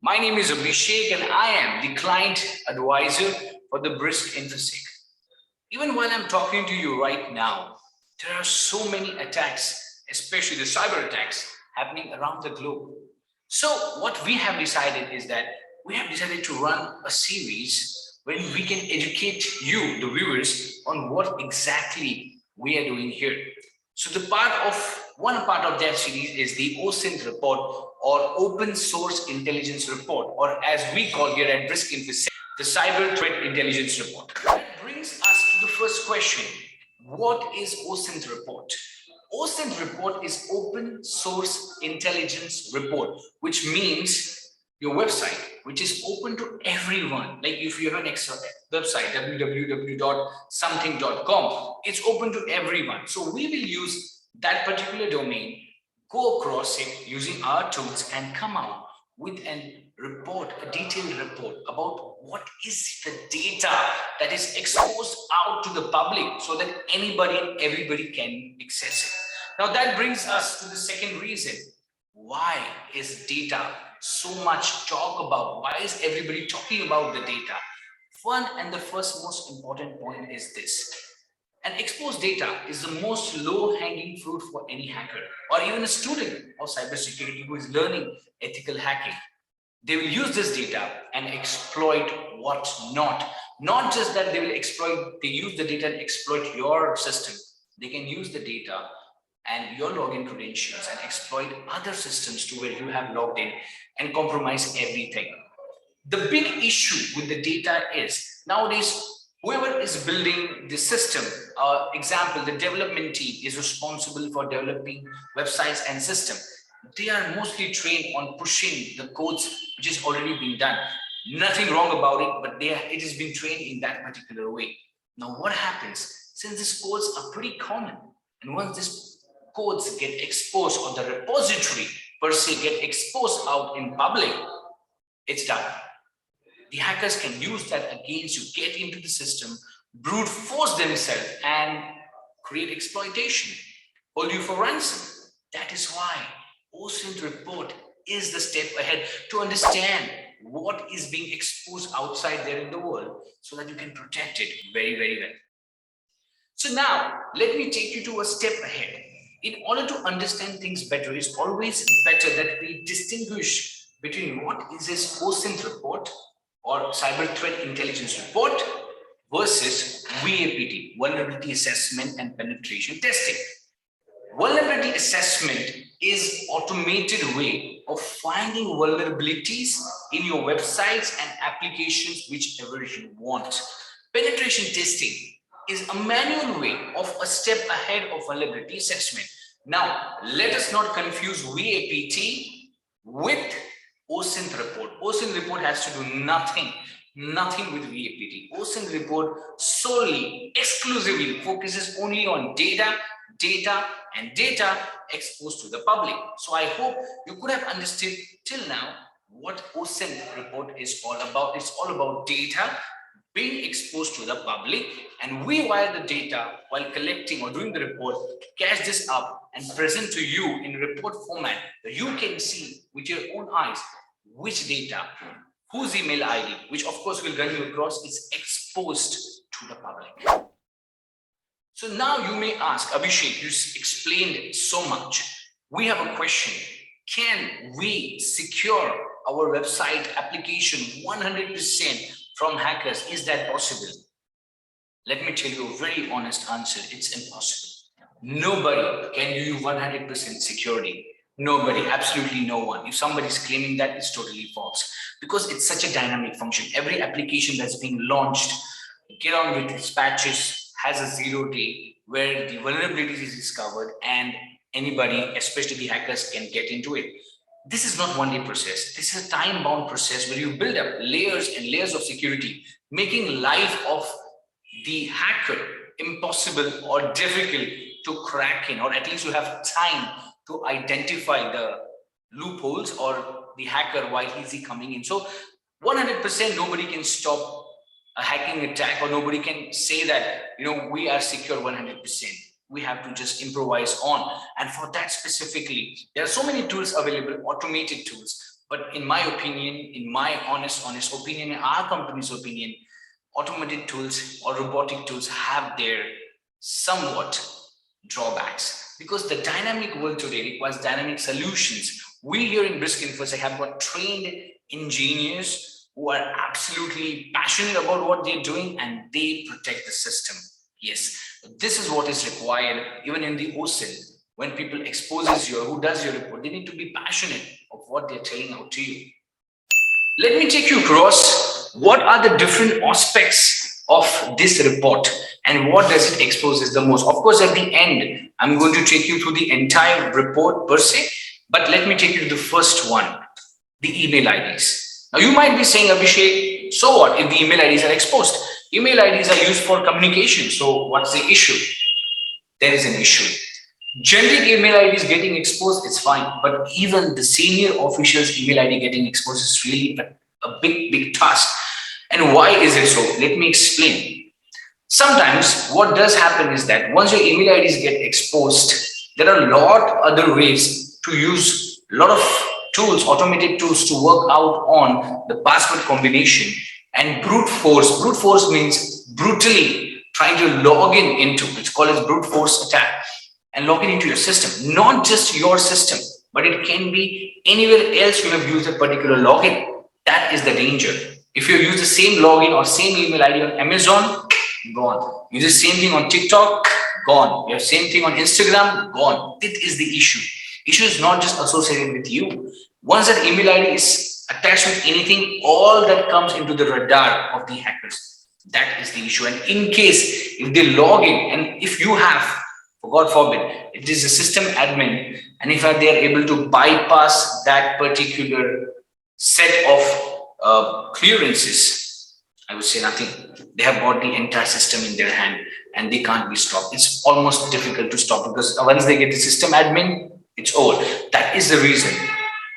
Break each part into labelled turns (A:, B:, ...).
A: My name is Abhishek and I am the client advisor for the Briskinfosec. Even while I'm talking to you right now, there are so many attacks, especially the cyber attacks, happening around the globe. So what we have decided is that we have decided to run a series where we can educate you, the viewers, on what exactly we are doing here. So one part of that series is the OSINT report, or Open Source Intelligence Report, or as we call here at Briskinfosec, the Cyber Threat Intelligence Report. That brings us to the first question. What is OSINT report? OSINT report is Open Source Intelligence Report, which means your website, which is open to everyone. Like if you have an extra website, www.something.com, it's open to everyone. So we will use that particular domain, go across it using our tools and come out with a report, a detailed report about what is the data that is exposed out to the public so that anybody and everybody can access it. Now that brings us to the second reason. Why is data so much talk about? Why is everybody talking about the data? One and the first most important point is this. And exposed data is the most low-hanging fruit for any hacker or even a student of cybersecurity who is learning ethical hacking. They will use this data and exploit what not. Not just that they use the data and exploit your system. They can use the data and your login credentials and exploit other systems to where you have logged in and compromise everything. The big issue with the data is nowadays, whoever is building the system, example, the development team is responsible for developing websites and systems. They are mostly trained on pushing the codes which is already being done. Nothing wrong about it, but it has been trained in that particular way. Now, what happens? Since these codes are pretty common, and once these codes get exposed or the repository per se get exposed out in public, it's done. The hackers can use that against you, get into the system, brute force themselves and create exploitation, hold you for ransom. That is why OSINT report is the step ahead to understand what is being exposed outside there in the world so that you can protect it very, very well. So now let me take you to a step ahead. In order to understand things better, it's always better that we distinguish between what is this OSINT report or Cyber Threat Intelligence Report versus VAPT, Vulnerability Assessment and Penetration Testing. Vulnerability assessment is automated way of finding vulnerabilities in your websites and applications, whichever you want. Penetration testing is a manual way of a step ahead of vulnerability assessment. Now, let us not confuse VAPT with OSINT report. OSINT report has to do nothing with VAPT. OSINT report solely, exclusively focuses only on data exposed to the public. So I hope you could have understood till now what OSINT report is all about. It's all about data being exposed to the public, and we via the data while collecting or doing the report, cache this up and present to you in report format where you can see with your own eyes which data, whose email ID, which of course will run you across, is exposed to the public. So now you may ask, Abhishek, you explained so much. We have a question. Can we secure our website application 100% from hackers? Is that possible? Let me tell you a very honest answer. It's impossible. Nobody can give you 100% security. Nobody, absolutely no one. If somebody is claiming that, it's totally false, because it's such a dynamic function. Every application that's being launched, get on with its patches, has a 0 day where the vulnerabilities is discovered and anybody, especially the hackers, can get into it. This is not one day process. This is a time-bound process where you build up layers and layers of security, making life of the hacker impossible or difficult to crack in, or at least you have time to identify the loopholes or the hacker while he's coming in. So 100% nobody can stop a hacking attack, or nobody can say that, we are secure 100%. We have to just improvise on. And for that specifically, there are so many tools available, automated tools. But in my opinion, in my honest opinion, in our company's opinion, automated tools or robotic tools have their somewhat drawbacks, because the dynamic world today requires dynamic solutions. We here in Briskinfosec have got trained engineers who are absolutely passionate about what they're doing, and they protect the system. Yes, this is what is required even in the OSIL. When people exposes you, who does your report, they need to be passionate of what they're telling out to you. Let me take you across what are the different aspects of this report and what does it exposes the most. Of course, at the end, I'm going to take you through the entire report per se, but let me take you to the first one, the email IDs. Now, you might be saying, Abhishek, so what if the email IDs are exposed? Email IDs are used for communication, so what's the issue? There is an issue. Generic email ID is getting exposed, it's fine. But even the senior officials' email ID getting exposed is really a big task. And why is it so? Let me explain. Sometimes what does happen is that once your email IDs get exposed, there are a lot other ways to use a lot of tools, automated tools to work out on the password combination and brute force. Brute force means brutally trying to log into, it's called as brute force attack, and log into your system. Not just your system, but it can be anywhere else you have used a particular login. That is the danger. If you use the same login or same email ID on Amazon, gone. Use the same thing on TikTok, gone. You have same thing on Instagram, gone. That is the issue. Issue is not just associated with you. Once that email ID is attached with anything, all that comes into the radar of the hackers. That is the issue. And in case if they log in, and if you have, for God forbid, it is a system admin, and if they are able to bypass that particular set of clearances, I would say nothing. They have got the entire system in their hand and they can't be stopped. It's almost difficult to stop, because once they get the system admin, it's over. That is the reason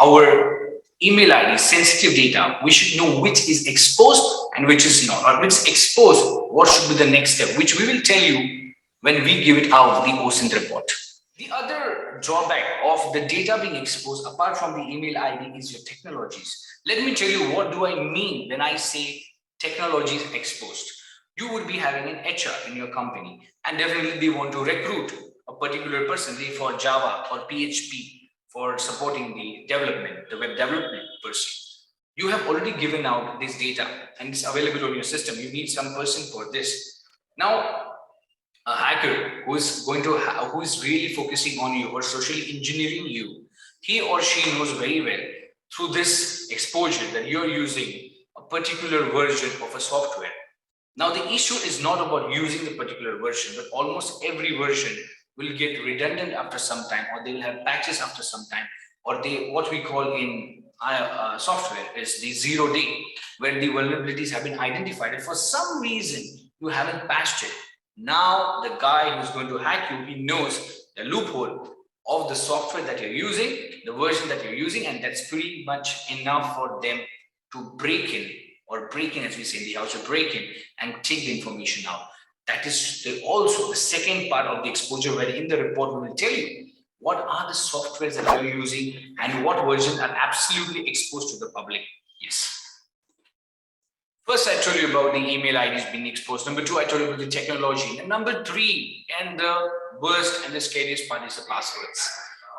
A: our email ID, sensitive data, we should know which is exposed and which is not, or which is exposed, what should be the next step, which we will tell you when we give it out, the OSINT report. The other drawback of the data being exposed, apart from the email ID, is your technologies. Let me tell you, what do I mean when I say technologies exposed? You would be having an HR in your company, and definitely they want to recruit a particular person, say for Java or PHP, for supporting the development, the web development person. You have already given out this data and it's available on your system. You need some person for this. Now, a hacker who is who is really focusing on you or socially engineering you, he or she knows very well through this exposure that you're using a particular version of a software. Now, the issue is not about using the particular version, but almost every version will get redundant after some time, or they will have patches after some time, or they, what we call in software is the 0 day, where the vulnerabilities have been identified, and for some reason you haven't patched it. Now, the guy who's going to hack you, he knows the loophole of the software that you're using, the version that you're using, and that's pretty much enough for them to break in, or break in, as we say in the house, to break in and take the information out. That is also the second part of the exposure, where in the report we will tell you what are the softwares that you're using and what versions are absolutely exposed to the public. Yes. First, I told you about the email IDs being exposed. Number two, I told you about the technology. And number three, and the worst and the scariest part, is the passwords.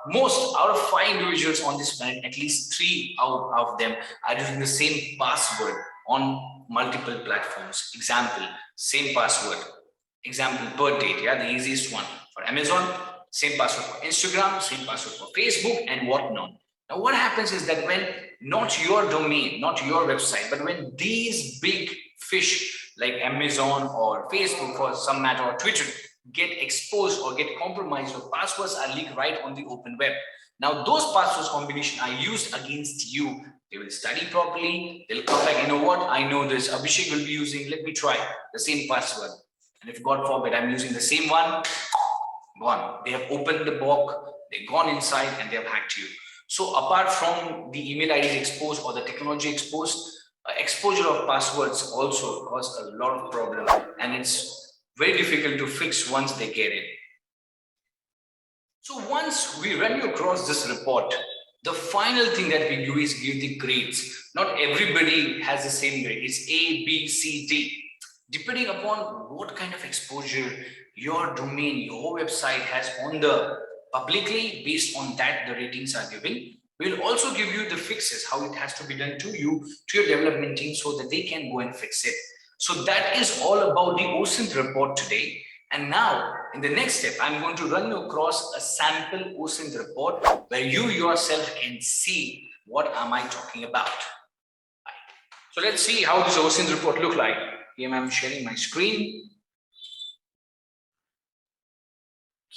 A: Most out of 5 individuals on this planet, at least 3 out of them are using the same password on multiple platforms. Example, same password. Example, birth date, yeah, the easiest one. For Amazon, same password for Instagram, same password for Facebook, and whatnot. Now, what happens is that when not your domain, not your website, but when these big fish like Amazon or Facebook for some matter, or Twitter, get exposed or get compromised, or passwords are leaked right on the open web. Now, those passwords combination are used against you. They will study properly. They'll come back, you know what, I know this, Abhishek will be using, let me try the same password. And if God forbid I'm using the same one, gone. They have opened the box, they've gone inside, and they have hacked you. So apart from the email IDs exposed or the technology exposed, exposure of passwords also cause a lot of problem, and it's very difficult to fix once they get it. So once we run you across this report, The final thing that we do is give the grades. Not everybody has the same grade. It's A, B, C, D. Depending upon what kind of exposure your domain, your website has on the publicly, based on that the ratings are given. We'll also give you the fixes, how it has to be done to you, to your development team, so that they can go and fix it. So that is all about the OSINT report today. And now, in the next step, I'm going to run you across a sample OSINT report where you yourself can see what am I talking about. So let's see how this OSINT report look like. Here I'm sharing my screen.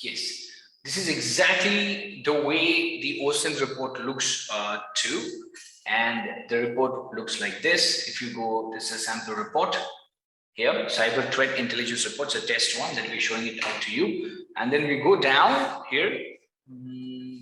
A: Yes, this is exactly the way the OSINT report looks too. And the report looks like this. If you go, this is a sample report. Here, cyber threat intelligence reports, a test one that we're showing it out to you. And then we go down here,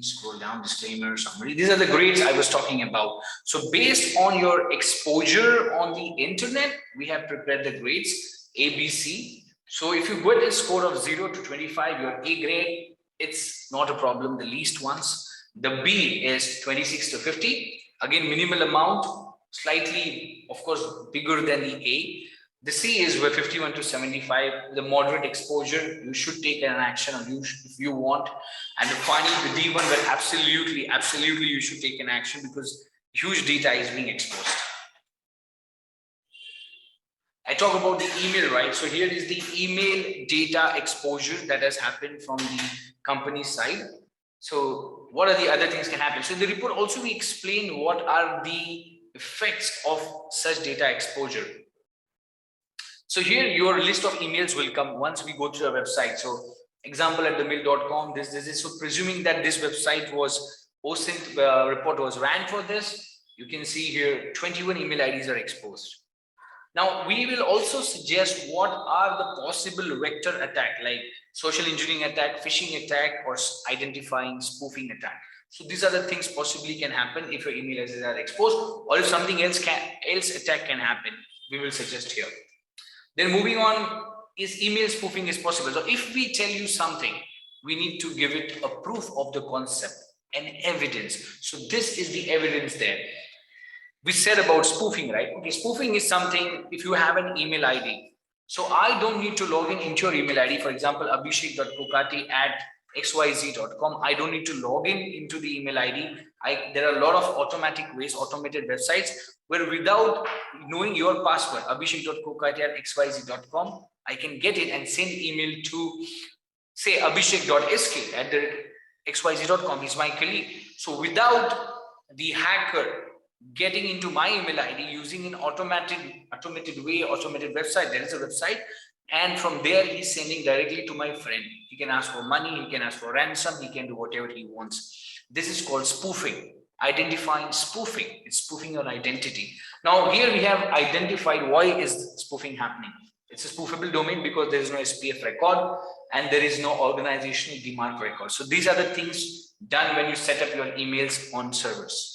A: scroll down, disclaimer, summary. These are the grades I was talking about. So based on your exposure on the internet, we have prepared the grades A, B, C. So if you get a score of 0 to 25, your A grade, it's not a problem, the least ones. The B is 26 to 50. Again, minimal amount, slightly, of course, bigger than the A. The C is where 51 to 75, the moderate exposure, you should take an action or if you want. And finally, the D1 where absolutely you should take an action because huge data is being exposed. I talk about the email, right? So here is the email data exposure that has happened from the company side. So what are the other things can happen? So in the report also we explain what are the effects of such data exposure. So here your list of emails will come once we go to your website. So example at themail.com, this is so presuming that this website was OSINT report was ran for this, you can see here 21 email IDs are exposed. Now we will also suggest what are the possible vector attack like social engineering attack, phishing attack, or identifying spoofing attack. So these are the things possibly can happen if your email IDs are exposed, or if something else attack can happen, we will suggest here. Then moving on, is email spoofing is possible. So if we tell you something, we need to give it a proof of the concept and evidence. So this is the evidence there. We said about spoofing, right? Okay, spoofing is something, if you have an email ID. So I don't need to log into your email ID. For example, abhishek.kokati@xyz.com. I don't need to log into the email ID. There are a lot of automatic ways, automated websites where without knowing your password, abhishek.kokati@xyz.com, I can get it and send email to say abhishek.sk@xyz.com. He's my colleague. So without the hacker getting into my email ID using an automated way, automated website, there is a website, and from there he's sending directly to my friend. He can ask for money, he can ask for ransom, he can do whatever he wants. This is called spoofing. Identifying spoofing, it's spoofing your identity. Now here we have identified why is spoofing happening. It's a spoofable domain because there is no SPF record and there is no organizational DMARC record. So these are the things done when you set up your emails on servers.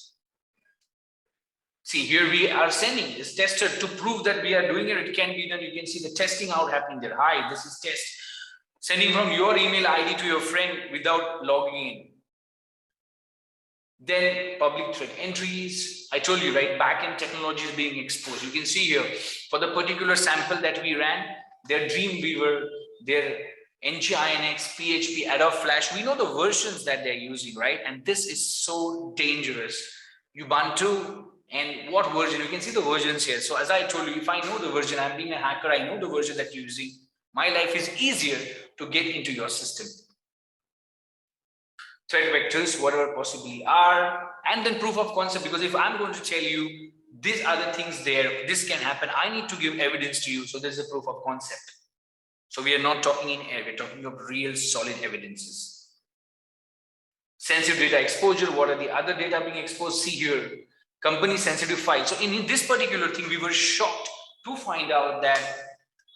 A: See, here we are sending this tester to prove that we are doing it. It can be done. You can see the testing out happening there. Hi, this is test. Sending from your email ID to your friend without logging in. Then public threat entries. I told you, right? Backend technology is being exposed. You can see here for the particular sample that we ran, their Dreamweaver, their NGINX, PHP, Adobe Flash. We know the versions that they're using, right? And this is so dangerous. Ubuntu. And what version? You can see the versions here. So as I told you, if I know the version, I'm being a hacker, I know the version that you're using, my life is easier to get into your system. Threat vectors, whatever possibly are, and then proof of concept, because if I'm going to tell you these are the things there, this can happen, I need to give evidence to you. So there's a proof of concept. So we are not talking in air, we're talking of real solid evidences. Sensitive data exposure, what are the other data being exposed? See here. Company sensitive file. So in this particular thing, we were shocked to find out that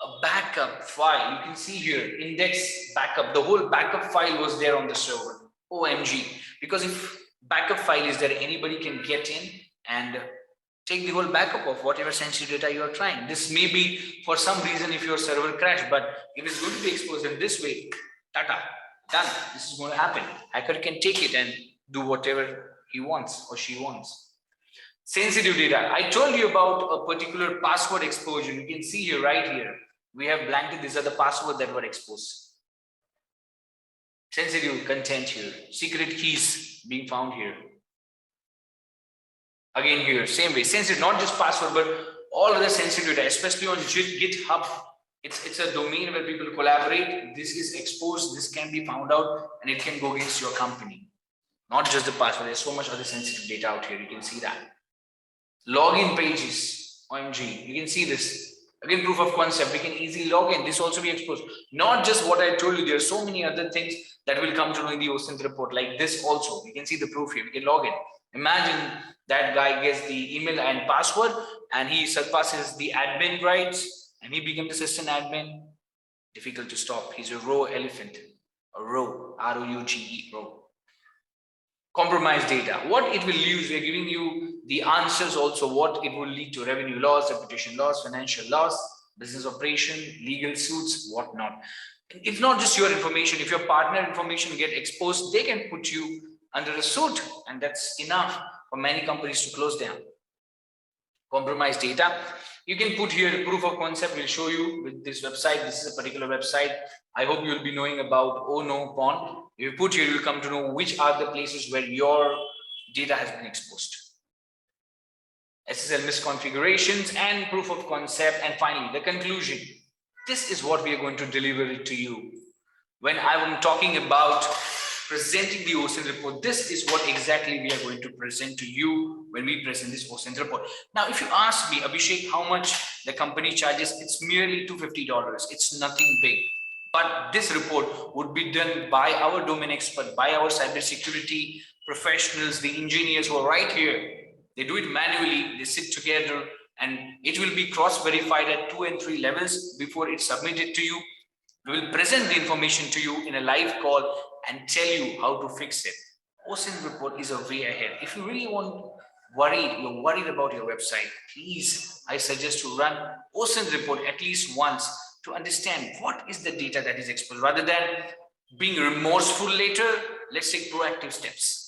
A: a backup file, you can see here, index backup, the whole backup file was there on the server. OMG. Because if backup file is there, anybody can get in and take the whole backup of whatever sensitive data you are trying. This may be for some reason if your server crashed, but if it's going to be exposed in this way, tata, done. This is going to happen. Hacker can take it and do whatever he wants or she wants. Sensitive data. I told you about a particular password exposure. You can see here, right here. We have blanket. These are the passwords that were exposed. Sensitive content here. Secret keys being found here. Again here, same way. Sensitive, not just password, but all other sensitive data, especially on GitHub. It's a domain where people collaborate. This is exposed. This can be found out, and it can go against your company. Not just the password. There's so much other sensitive data out here. You can see that. Login pages, OMG, you can see this. Again, proof of concept, we can easily log in. This also be exposed. Not just what I told you, there are so many other things that will come to know in the OSINT report, like this also. You can see the proof here, we can log in. Imagine that guy gets the email and password and he surpasses the admin rights and he becomes the system admin. Difficult to stop. He's a raw elephant, a row, R-O-U-G-E, row. Compromised data, what it will use, we're giving you the answers also, what it will lead to: revenue loss, reputation loss, financial loss, business operation, legal suits, whatnot. It's not just your information. If your partner information get exposed, they can put you under a suit, and that's enough for many companies to close down. Compromised data, you can put here proof of concept. We'll show you with this website. This is a particular website. I hope you'll be knowing about Oh No Pond. If you put here, you'll come to know which are the places where your data has been exposed. SSL misconfigurations and proof of concept. And finally, the conclusion. This is what we are going to deliver it to you. When I am talking about presenting the OSINT report, this is what exactly we are going to present to you when we present this OSINT report. Now, if you ask me, Abhishek, how much the company charges, it's merely $250. It's nothing big. But this report would be done by our domain expert, by our cybersecurity professionals, the engineers who are right here. They do it manually, they sit together, and it will be cross-verified at 2 and 3 levels before it's submitted to you. We will present the information to you in a live call and tell you how to fix it. OSINT report is a way ahead. If you really you're worried about your website, please, I suggest to run OSINT report at least once to understand what is the data that is exposed. Rather than being remorseful later, let's take proactive steps.